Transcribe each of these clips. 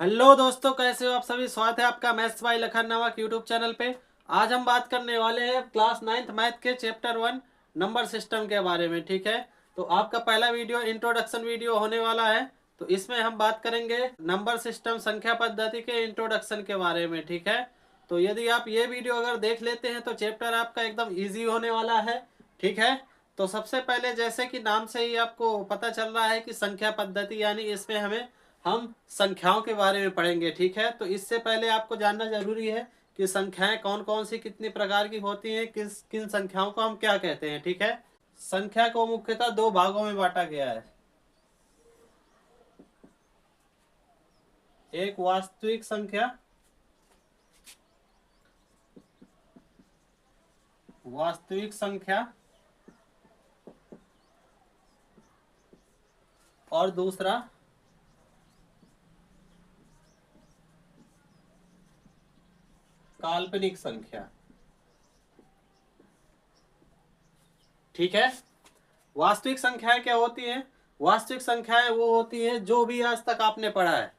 Hello दोस्तों, कैसे हो आप सभी। स्वागत है आपका मैथ्स बाय लखन नामक यूट्यूब चैनल पे। आज हम बात करने वाले हैं क्लास 9th मैथ के चैप्टर 1 नंबर सिस्टम के बारे में। ठीक है, तो आपका पहला वीडियो इंट्रोडक्शन वीडियो होने वाला है। तो इसमें हम बात करेंगे नंबर सिस्टम संख्या पद्धति के इंट्रोडक्शन के बारे में। ठीक है, तो यदि आप ये वीडियो अगर देख लेते हैं तो चैप्टर आपका एकदम ईजी होने वाला है। ठीक है, तो सबसे पहले जैसे कि नाम से ही आपको पता चल रहा है कि संख्या पद्धति, यानी इसमें हम संख्याओं के बारे में पढ़ेंगे। ठीक है, तो इससे पहले आपको जानना जरूरी है कि संख्याएं कौन कौन सी कितनी प्रकार की होती हैं, किस किन संख्याओं को हम क्या कहते हैं। ठीक है, संख्या को मुख्यतः दो भागों में बांटा गया है। एक वास्तविक संख्या, वास्तविक संख्या, और दूसरा काल्पनिक संख्या। ठीक है, वास्तविक संख्याएं क्या होती हैं? वास्तविक संख्याएं वो होती हैं जो भी आज तक आपने पढ़ा है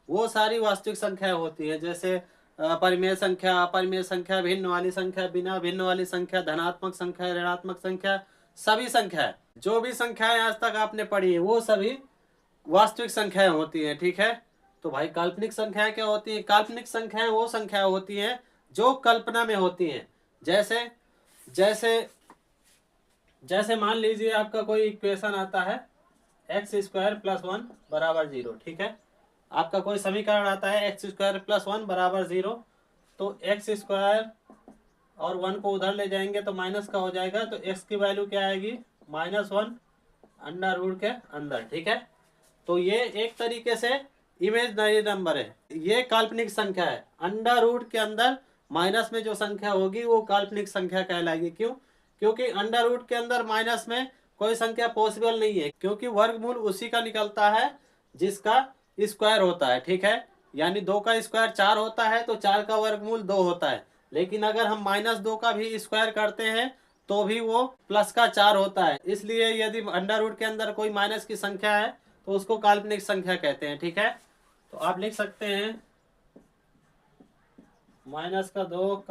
वो सारी वास्तविक संख्याएं होती हैं। जैसे परिमेय संख्या, अपरिमेय संख्या, भिन्न वाली संख्या, बिना भिन्न वाली संख्या, धनात्मक संख्या, ऋणात्मक संख्या, सभी संख्याएं, जो भी संख्याएं आज तक आपने पढ़ी है वो सभी वास्तविक संख्याएं होती हैं। ठीक है, तो भाई काल्पनिक संख्याएं क्या होती हैं? काल्पनिक संख्याएं वो संख्या होती हैं जो कल्पना में होती हैं। जैसे जैसे जैसे मान लीजिए आपका कोई इक्वेशन आता है x² + 1 = 0। ठीक है, आपका कोई समीकरण आता है x² + 1 = 0। तो x² और 1 को उधर ले जाएंगे तो माइनस का हो जाएगा, तो x की वैल्यू क्या आएगी? -1 अंडर रूट के अंदर। ठीक है, तो ये एक तरीके से इमेजनरी नंबर है, ये काल्पनिक संख्या है। अंडर रूट के अंदर माइनस में जो संख्या होगी वो काल्पनिक संख्या कहलाएगी। क्यों? क्योंकि अंडर रूट के अंदर माइनस में कोई संख्या पॉसिबल नहीं है, क्योंकि वर्गमूल उसी का निकलता है जिसका स्क्वायर होता है। ठीक है, यानी 2 का स्क्वायर 4 होता है तो 4 का वर्गमूल 2 होता है। लेकिन अगर हम -2 का भी स्क्वायर करते हैं तो भी वो प्लस का 4 होता है। इसलिए यदि अंडर रूट के अंदर कोई माइनस की संख्या है तो उसको काल्पनिक संख्या कहते हैं। ठीक है, तो आप लिख सकते हैं -2,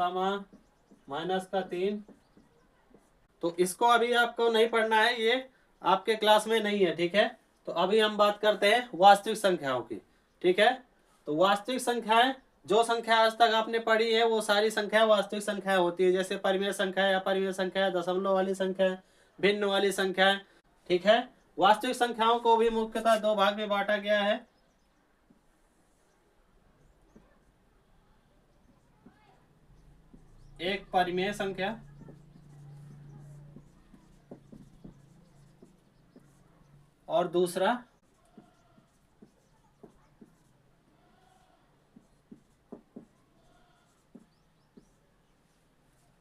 -3। तो इसको अभी आपको नहीं पढ़ना है, ये आपके क्लास में नहीं है। ठीक है, तो अभी हम बात करते हैं वास्तविक संख्याओं की। ठीक है, तो वास्तविक संख्याएं, जो संख्या आज तक आपने पढ़ी है वो सारी संख्या वास्तविक संख्या होती है। जैसे परिमेय संख्या, अपरिमेय संख्या, दशमलव वाली संख्या, भिन्न वाली संख्या। ठीक है, वास्तविक संख्याओं को भी मुख्यतः दो भाग में बांटा गया है। एक परिमेय संख्या और दूसरा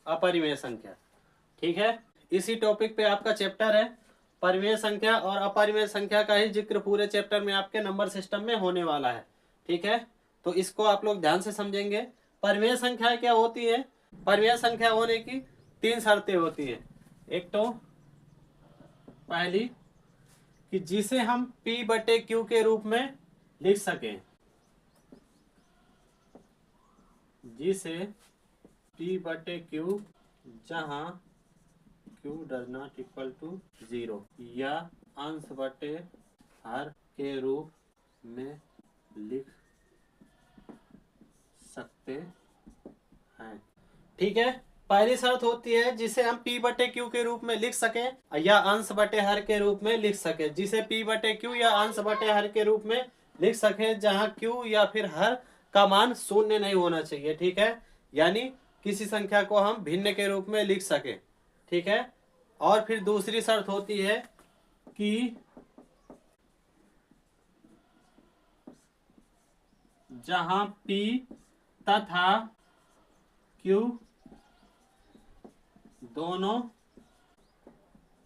अपरिमेय संख्या। ठीक है, इसी टॉपिक पे आपका चैप्टर है। परिमेय संख्या और अपरिमेय संख्या का ही जिक्र पूरे चैप्टर में आपके नंबर सिस्टम में होने वाला है। ठीक है, तो इसको आप लोग ध्यान से समझेंगे। परिमेय संख्या क्या होती है? परिमेय संख्या होने की 3 शर्तें होती है। एक तो पहली कि जिसे हम P/Q के रूप में लिख सकें, जिसे P/Q जहां Q ≠ 0 या अंश बटे हर के रूप में लिख सकते हैं। ठीक है, पहली शर्त होती है जिसे हम P/Q के रूप में लिख सकें या अंश बटे हर के रूप में लिख सकें। जिसे P/Q या अंश बटे हर के रूप में लिख सकें जहां Q या फिर हर का मान शून्य नहीं होना चाहिए। ठीक है, यानी किसी संख्या को हम भिन्न के रूप में लिख सकें। ठीक है, और फिर दूसरी शर्त होती है कि जहां P तथा Q दोनों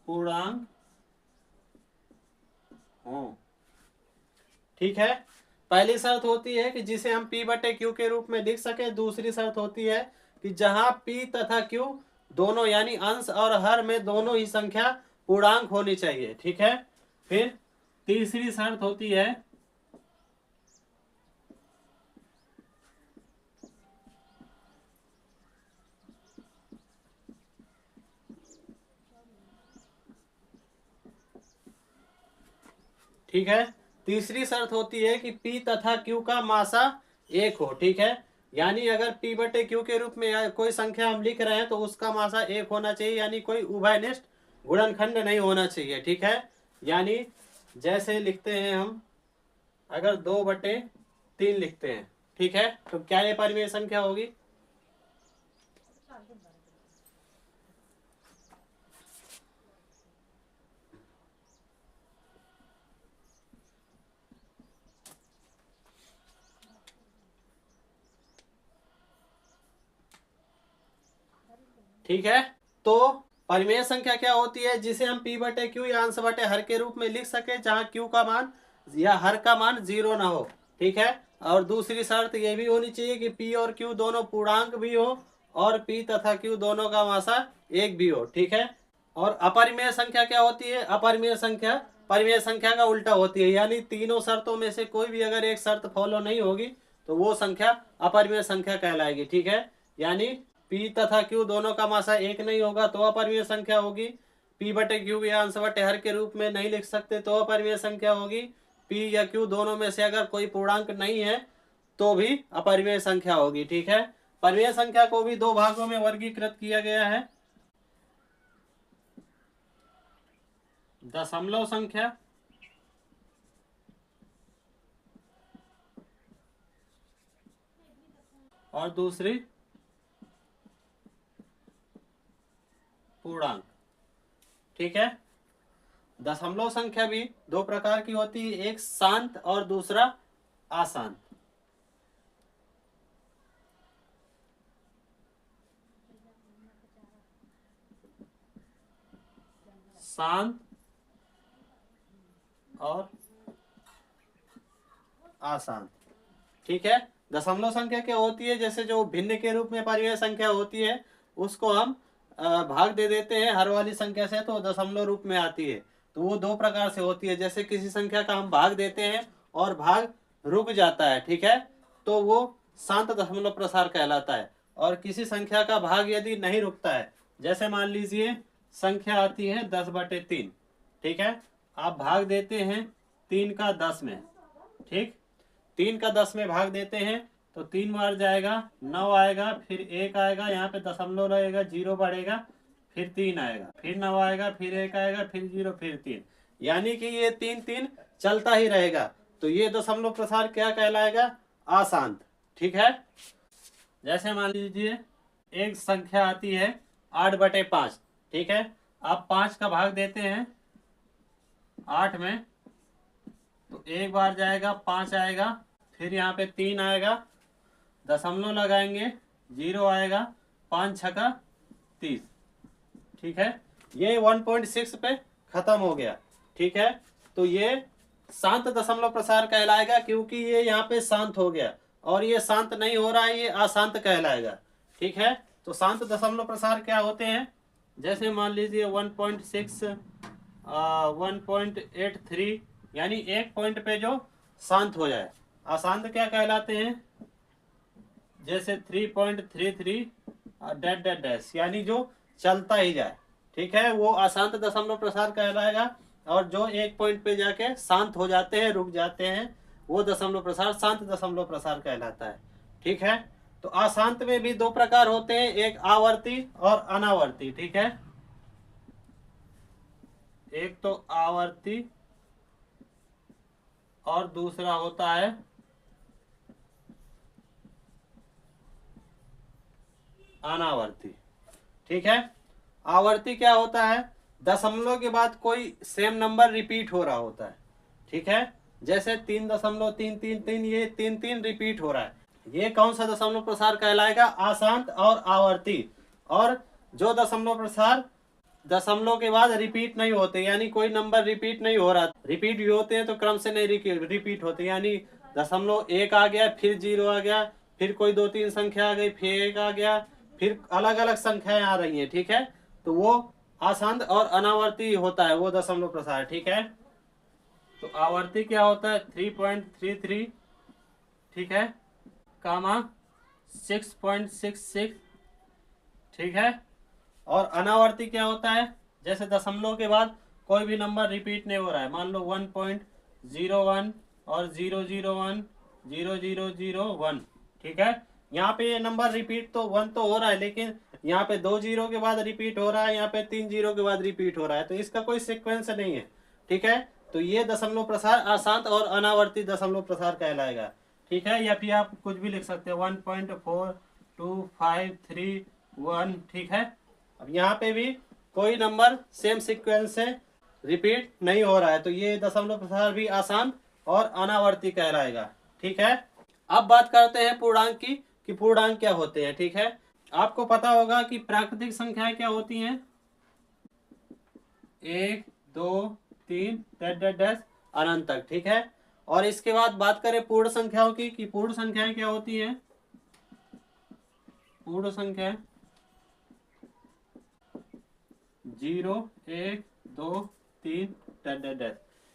पूर्णांक हों। ठीक है, पहली शर्त होती है कि जिसे हम P/Q के रूप में लिख सके। दूसरी शर्त होती है कि जहां P तथा Q दोनों यानी अंश और हर में दोनों ही संख्या पूर्णांक होनी चाहिए। ठीक है, फिर तीसरी शर्त होती है ठीक है। तीसरी शर्त होती है कि P तथा Q का मासा एक हो, ठीक है। यानी अगर P बटे Q के रूप में कोई संख्या हम लिख रहे हैं तो उसका मासा एक होना चाहिए, यानी कोई उभयनिष्ठ गुणनखंड नहीं होना चाहिए, ठीक है। यानी जैसे लिखते हैं हम, अगर 2/3 लिखते हैं, ठीक है, तो क्या ये परिमेय संख्या होगी? ठीक है। तो परिमेय संख्या क्या होती है? जिसे हम P बटे Q या अंश बटे हर के रूप में लिख सके, जहां Q का मान या हर का मान 0 ना हो, ठीक है। और दूसरी शर्त ये भी होनी चाहिए कि P और Q दोनों पूर्णांक भी हो और P तथा Q दोनों का मासा एक भी हो, ठीक है। और अपरिमेय संख्या क्या होती है? अपरिमेय संख्या परिमेय संख्या का उल्टा होती है, यानी तीनों शर्तों में से कोई भी अगर एक शर्त फॉलो नहीं होगी तो वो संख्या अपरिमेय संख्या कहलाएगी, ठीक है। यानी P तथा Q दोनों का मासा एक नहीं होगा तो अपरिमेय संख्या होगी। P बटे Q या अंश बटे हर के रूप में नहीं लिख सकते तो अपरिमेय संख्या होगी। P या Q दोनों में से अगर कोई पूर्णांक नहीं है तो भी अपरिमेय संख्या होगी, ठीक है। परिमेय संख्या को भी दो भागों में वर्गीकृत किया गया है, दशमलव संख्या और दूसरी पूर्णांक, ठीक है। दशमलव संख्या भी दो प्रकार की होती है, एक शांत और दूसरा अशांत। शांत और अशांत, ठीक है। दशमलव संख्या क्या होती है? जैसे जो भिन्न के रूप में परिमेय संख्या होती है उसको हम भाग दे देते हैं हर वाली संख्या से तो दशमलव रूप में आती है। तो वो दो प्रकार से होती है, जैसे किसी संख्या का हम भाग देते हैं और भाग रुक जाता है, ठीक है, तो वो शांत दशमलव प्रसार कहलाता है। और किसी संख्या का भाग यदि नहीं रुकता है, जैसे मान लीजिए संख्या आती है 10/3, ठीक है, आप भाग देते हैं 3 का 10 में, ठीक, 3 का 10 में भाग देते हैं तो 3 बार जाएगा, 9 आएगा, फिर 1 आएगा, यहाँ पे दशमलव रहेगा, 0 बढ़ेगा, फिर 3 आएगा, फिर 9 आएगा, फिर 1 आएगा, फिर 0, फिर 3, यानी कि ये 3 चलता ही रहेगा। तो ये दशमलव प्रसार क्या कहलाएगा? अशांत, ठीक है। जैसे मान लीजिए एक संख्या आती है 8/5, ठीक है, आप 5 का भाग देते हैं 8 में तो एक बार जाएगा, 5 आएगा, फिर यहाँ पे 3 आएगा, दशमलव लगाएंगे, 0 आएगा, 5 छका 30, ठीक है, ये 1.6 पे खत्म हो गया, ठीक है। तो ये शांत दशमलव प्रसार कहलाएगा क्योंकि ये यहाँ पे शांत हो गया, और ये शांत नहीं हो रहा है, ये अशांत कहलाएगा, ठीक है। तो शांत दशमलव प्रसार क्या होते हैं? जैसे मान लीजिए 1.6, 1.83, यानी एक पॉइंट पे जो शांत हो जाए। अशांत क्या कहलाते हैं? जैसे 3.33 डैट डैट डैश, यानी जो चलता ही जाए, ठीक है, वो अशांत दशमलव प्रसार कहलाएगा। और जो एक पॉइंट पे जाके शांत हो जाते हैं, रुक जाते हैं, वो दशमलव प्रसार शांत दशमलव प्रसार कहलाता है, ठीक है। तो अशांत में भी दो प्रकार होते हैं, एक आवर्ती और अनावर्ती, ठीक है। एक तो आवर्ती और दूसरा होता है अनावर्ती, ठीक है। आवर्ती क्या होता है? दशमलव के बाद कोई सेम नंबर रिपीट हो रहा होता है, ठीक है, जैसे 3.333, ये 3 रिपीट हो रहा है, ये कौन सा दशमलव प्रसार कहलाएगा? अशांत और आवर्ती। और जो दशमलव प्रसार दशमलव के बाद रिपीट नहीं होते, यानी कोई नंबर रिपीट नहीं हो रहा, रिपीट भी होते हैं तो क्रम से नहीं रिपीट होते, यानी 0.1 आ गया, फिर 0 आ गया, फिर कोई 2-3 संख्या आ गई, फिर 1 आ गया, फिर अलग अलग संख्याएं आ रही हैं, ठीक है। तो वो अशांत और अनावर्ती होता है वो दशमलव प्रसार, ठीक है। तो आवर्ती क्या होता है? 3.33, ठीक है, कामा 6.66, ठीक है। और अनावर्ती क्या होता है? जैसे दशमलव के बाद कोई भी नंबर रिपीट नहीं हो रहा है, मान लो 0 1 और 0 0 1 0 0 0 1। ठीक है, यहाँ पे ये नंबर रिपीट तो 1 तो हो रहा है, लेकिन यहाँ पे 2 जीरो के बाद रिपीट हो रहा है, यहाँ पे 3 जीरो के बाद रिपीट हो रहा है, तो इसका कोई सीक्वेंस नहीं है। ठीक है, तो ये दशमलव प्रसार अशांत और अनावर्ती दशमलव प्रसार कहलाएगा। ठीक है, या फिर आप कुछ भी लिख सकते हैं 1.42531। ठीक है, अब यहाँ पे भी कोई नंबर सेम सीक्वेंस से रिपीट नहीं हो रहा है, तो ये दशमलव प्रसार भी अशांत और अनावर्ती कहलाएगा। ठीक है, अब बात करते हैं पूर्णांक की कि पूर्णांक क्या होते हैं। ठीक है, आपको पता होगा कि प्राकृतिक संख्याएं क्या होती हैं, 1 2 3 डैश अनंत तक। ठीक है, और इसके बाद बात करें पूर्ण संख्याओं की कि पूर्ण संख्याएं क्या होती हैं। पूर्ण संख्या 0 1 2 3 डैश,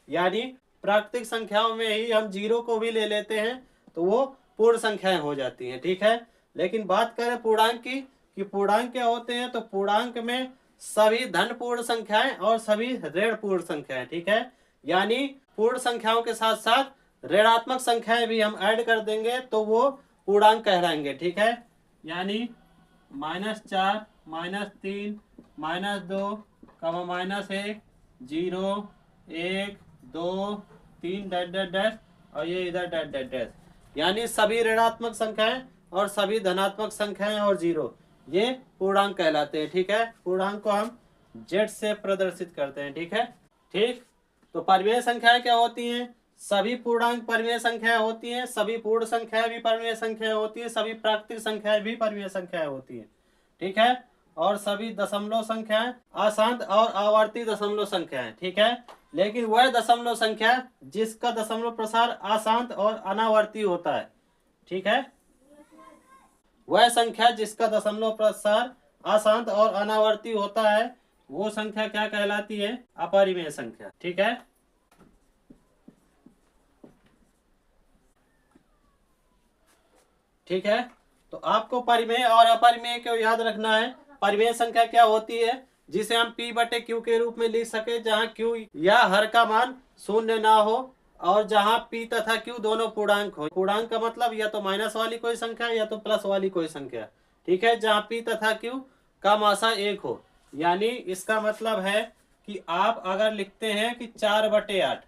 यानी प्राकृतिक संख्याओं में ही हम जीरो को भी ले लेते हैं तो वो पूर्ण संख्याएं हो जाती हैं। ठीक है, लेकिन बात करें पूर्णांक की कि पूर्णांक क्या होते हैं, तो पूर्णांक में सभी धन पूर्ण संख्याएं और सभी ऋण पूर्ण संख्याएं। ठीक है, यानी पूर्ण संख्याओं के साथ साथ ऋणात्मक संख्याएं भी हम ऐड कर देंगे तो वो पूर्णांक कहलाएंगे। ठीक है, यानी -4 -3 -2 -1 0 1 2 3 डैश और ये इधर डैश, यानी सभी ऋणात्मक संख्याएं और सभी धनात्मक संख्याएं और जीरो, ये पूर्णांक कहलाते हैं। ठीक है, पूर्णांक को हम जेड से प्रदर्शित करते हैं। ठीक है, ठीक, तो परिमेय संख्याएं क्या होती हैं, सभी पूर्णांक परिमेय संख्याएं होती हैं, सभी पूर्ण संख्याएं भी परिमेय संख्याएं होती हैं, सभी प्राकृतिक संख्याएं भी परिमेय संख्याएं होती हैं। ठीक है, और सभी दशमलव संख्याएं अशांत और आवर्ती दशमलव संख्याएं। ठीक है, लेकिन वह दशमलव संख्या जिसका दशमलव प्रसार अशांत और अनावर्ती होता है। ठीक है, वह संख्या जिसका दशमलव प्रसार अशांत और अनावर्ती होता है वो संख्या क्या कहलाती है, अपरिमेय संख्या। ठीक है, ठीक है, तो आपको परिमेय और अपरिमेय को याद रखना है। परिमेय संख्या क्या होती है, जिसे हम P बटे Q के रूप में लिख सके, जहां Q या हर का मान शून्य ना हो और जहां P तथा Q दोनों पूर्णांक हो। पूर्णांक का मतलब या तो माइनस वाली कोई संख्या या तो प्लस वाली कोई संख्या। ठीक है, जहां P तथा Q का मासा 1 हो, यानी इसका मतलब है कि आप अगर लिखते हैं कि 4/8,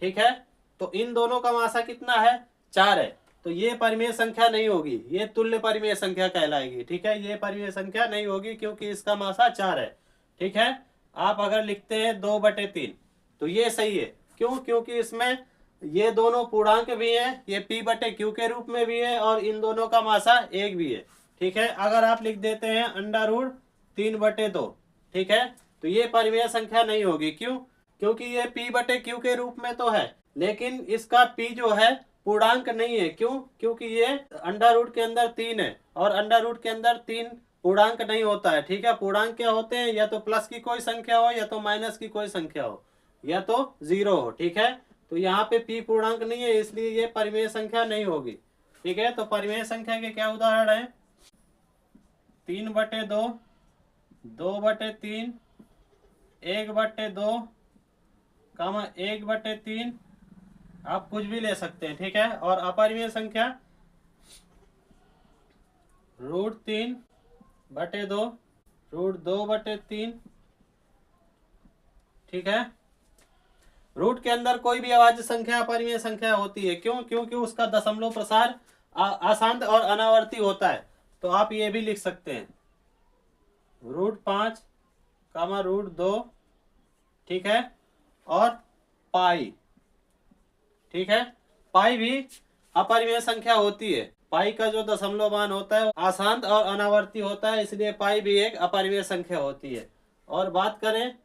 ठीक है, तो इन दोनों का मासा कितना है, 4 है, तो ये परिमेय संख्या नहीं होगी, ये तुल्य परिमेय संख्या कहलाएगी। ठीक है, ये परिमेय संख्या नहीं होगी क्योंकि इसका मासा 4 है। ठीक है, आप अगर लिखते हैं 2/3 तो ये सही है, क्यों, क्योंकि इसमें ये दोनों पूर्णांक भी हैं, ये P बटे Q के रूप में भी है और इन दोनों का मासा 1 भी है। ठीक है, अगर आप लिख देते हैं √3/2, ठीक है, तो ये परिमेय संख्या नहीं होगी। क्यों, क्योंकि ये P बटे Q के रूप में तो है, लेकिन इसका P जो है पूर्णांक नहीं है। क्यों, क्योंकि ये अंडर रूट के अंदर 3 है और अंडर रूट के अंदर 3 पूर्णांक नहीं होता है। ठीक है, पूर्णांक क्या होते हैं, या तो प्लस की कोई संख्या हो या तो माइनस की कोई संख्या हो या तो 0 हो। ठीक है, तो यहाँ पे P पूर्णांक नहीं है, इसलिए ये परिमेय संख्या नहीं होगी। ठीक है, तो परिमेय संख्या के क्या उदाहरण है, 3/2 2/3 1/2 1/3, आप कुछ भी ले सकते हैं। ठीक है, और अपरिमेय संख्या √3/2 √2/3। ठीक है, रूट के अंदर कोई भी अभाज्य संख्या अपरिमेय संख्या होती है। क्यों, क्योंकि उसका दशमलव प्रसार अशांत और अनावर्ती होता है। तो आप ये भी लिख सकते हैं √5 √2, ठीक है, और पाई। ठीक है, पाई भी अपरिमेय संख्या होती है। पाई का जो दशमलव मान होता है अशांत और अनावर्ती होता है, इसलिए पाई भी एक अपरिमेय संख्या होती है। और बात करें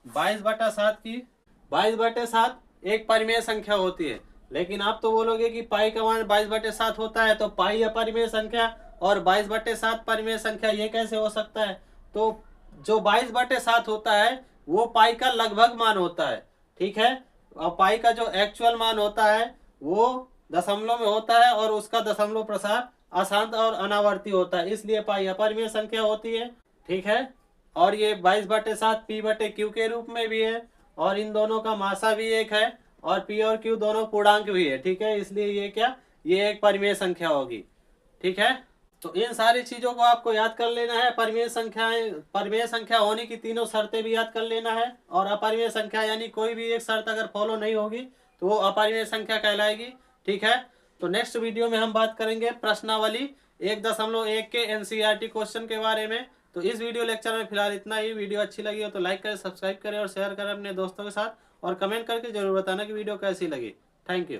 22/7 की, 22/7 एक परिमेय संख्या होती है, लेकिन आप तो बोलोगे कि पाई का मान 22/7 होता है, तो पाई अपरिमेय संख्या और 22/7 परिमेय संख्या, ये कैसे हो सकता है। तो जो 22/7 होता है वो पाई का लगभग मान होता है। ठीक है, और पाई का जो एक्चुअल मान होता है वो दशमलव में होता है और उसका दशमलव प्रसार अशांत और अनावर्ती होता है, इसलिए पाई अपरिमेय संख्या होती है। ठीक है, और ये 22/7 P बटे Q के रूप में भी है और इन दोनों का मासा भी 1 है और पी और क्यू दोनों पूर्णांक भी है, ठीक है, इसलिए ये क्या, ये एक परिमेय संख्या होगी, ठीक है। तो इन सारी चीजों को आपको याद कर लेना है। परिमेय संख्या होने की तीनों शर्तें भी याद कर लेना है, और अपरिमेय संख्या यानी कोई भी एक शर्त अगर फॉलो नहीं होगी तो वो अपरिमेय संख्या कहलाएगी, ठीक है। तो नेक्स्ट वीडियो में हम बात करेंगे प्रश्नावली 1.1 के एनसीईआरटी क्वेश्चन के बारे में। तो इस वीडियो लेक्चर में फिलहाल इतना ही। वीडियो अच्छी लगी हो तो लाइक करें, सब्सक्राइब करें और शेयर करें अपने दोस्तों के साथ, और कमेंट करके जरूर बताना कि वीडियो कैसी लगी। Thank you.